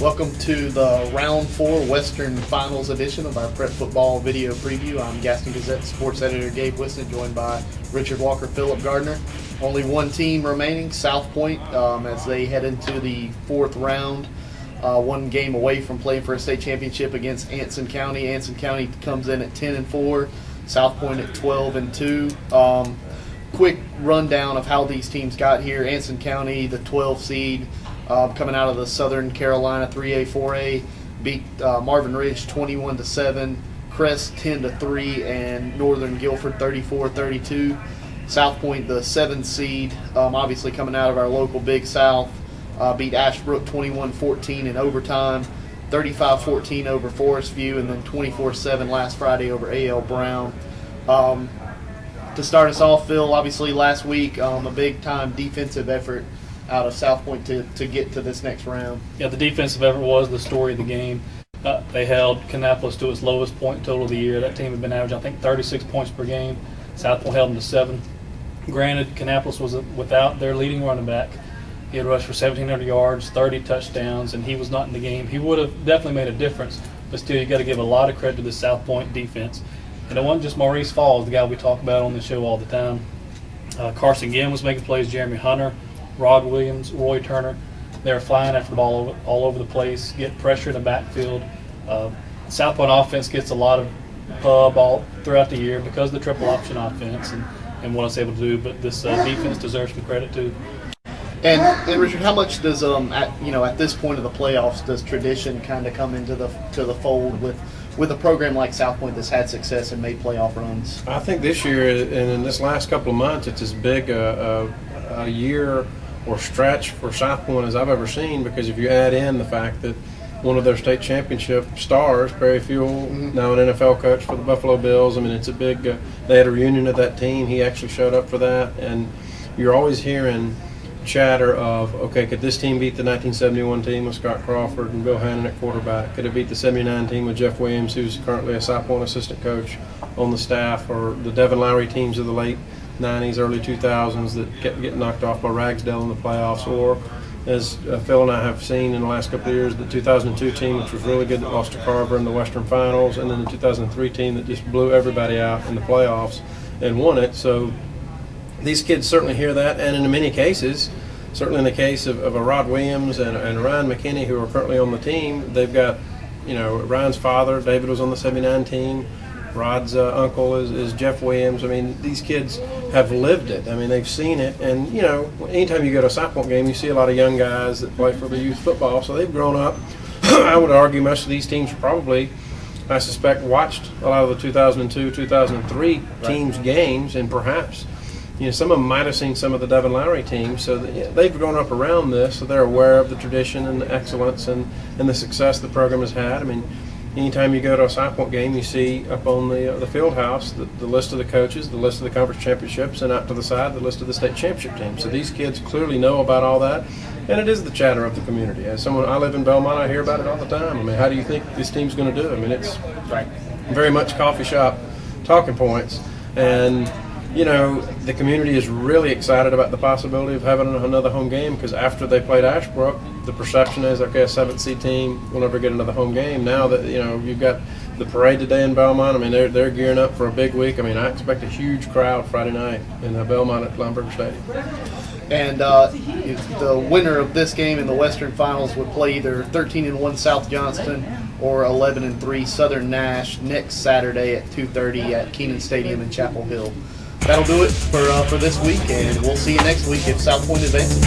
Welcome to the Round 4 Western Finals edition of our Prep Football Video Preview. I'm Gazette Sports Editor Gabe Wiston, joined by Richard Walker, Philip Gardner. Only one team remaining, South Point, as they head into the fourth round. One game away from playing for a state championship against Anson County. Anson County comes in at 10-4, South Point at 12-2. Quick rundown of how these teams got here. Anson County, the 12 seed, coming out of the Southern Carolina 3A, 4A, beat Marvin Ridge 21-7, Crest 10-3, and Northern Guilford 34-32. South Point, the 7th seed, obviously coming out of our local Big South, beat Ashbrook 21-14 in overtime, 35-14 over Forest View, and then 24-7 last Friday over A.L. Brown. To start us off, Phil, obviously last week, a big-time defensive effort out of South Point to get to this next round. Yeah, the defensive effort was the story of the game. They held Kannapolis to its lowest point total of the year. That team had been averaging, I think, 36 points per game. South Point held them to 7. Granted, Kannapolis was without their leading running back. He had rushed for 1,700 yards, 30 touchdowns, and he was not in the game. He would have definitely made a difference, but still, you got to give a lot of credit to the South Point defense. And it wasn't just Maurice Falls, the guy we talk about on the show all the time. Carson Ginn was making plays, Jeremy Hunter, Rod Williams, Roy Turner. They were flying after the ball all over the place, get pressure in the backfield. South Point offense gets a lot of pub all throughout the year because of the triple option offense and what it's able to do, but this defense deserves some credit too. And Richard, how much does at this point of the playoffs does tradition kind of come into the fold with a program like South Point that's had success and made playoff runs? I think this year and in this last couple of months, it's as big a year or stretch for South Point as I've ever seen, because if you add in the fact that one of their state championship stars, Perry Fuel, now an NFL coach for the Buffalo Bills, I mean, it's a big they had a reunion of that team. He actually showed up for that, and you're always hearing chatter of, okay, could this team beat the 1971 team with Scott Crawford and Bill Hannon at quarterback? Could it beat the 79 team with Jeff Williams, who's currently a South Point assistant coach on the staff, or the Devin Lowry teams of the late 90s, early 2000s that kept getting knocked off by Ragsdale in the playoffs, or as Phil and I have seen in the last couple of years, the 2002 team, which was really good, that lost to Carver in the Western Finals, and then the 2003 team that just blew everybody out in the playoffs and won it. So these kids certainly hear that, and in many cases, certainly in the case of a Rod Williams and Ryan McKinney, who are currently on the team, they've got, Ryan's father, David, was on the 79 team. Rod's uncle is Jeff Williams. I mean, these kids have lived it. I mean, they've seen it. And, anytime you go to a South Point game, you see a lot of young guys that play for the youth football. So they've grown up. I would argue most of these teams probably, I suspect, watched a lot of the 2002, 2003 teams' games, and perhaps some of them might have seen some of the Devin Lowry teams. So they've grown up around this, so they're aware of the tradition and the excellence and the success the program has had. I mean, anytime you go to a South Point game, you see up on the field house the list of the coaches, the list of the conference championships, and out to the side the list of the state championship teams. So these kids clearly know about all that, and it is the chatter of the community. As someone, I live in Belmont, I hear about it all the time. I mean, how do you think this team's going to do? I mean, it's very much coffee shop talking points, and the community is really excited about the possibility of having another home game, because after they played Ashbrook, the perception is, okay, a 7th seed team will never get another home game. Now that, you've got the parade today in Belmont, I mean, they're gearing up for a big week. I mean, I expect a huge crowd Friday night in Belmont at Lineberger Stadium. And the winner of this game in the Western Finals would play either 13-1 South Johnston or 11-3 Southern Nash next Saturday at 2:30 at Keenan Stadium in Chapel Hill. That'll do it for this week, and we'll see you next week if South Point advances.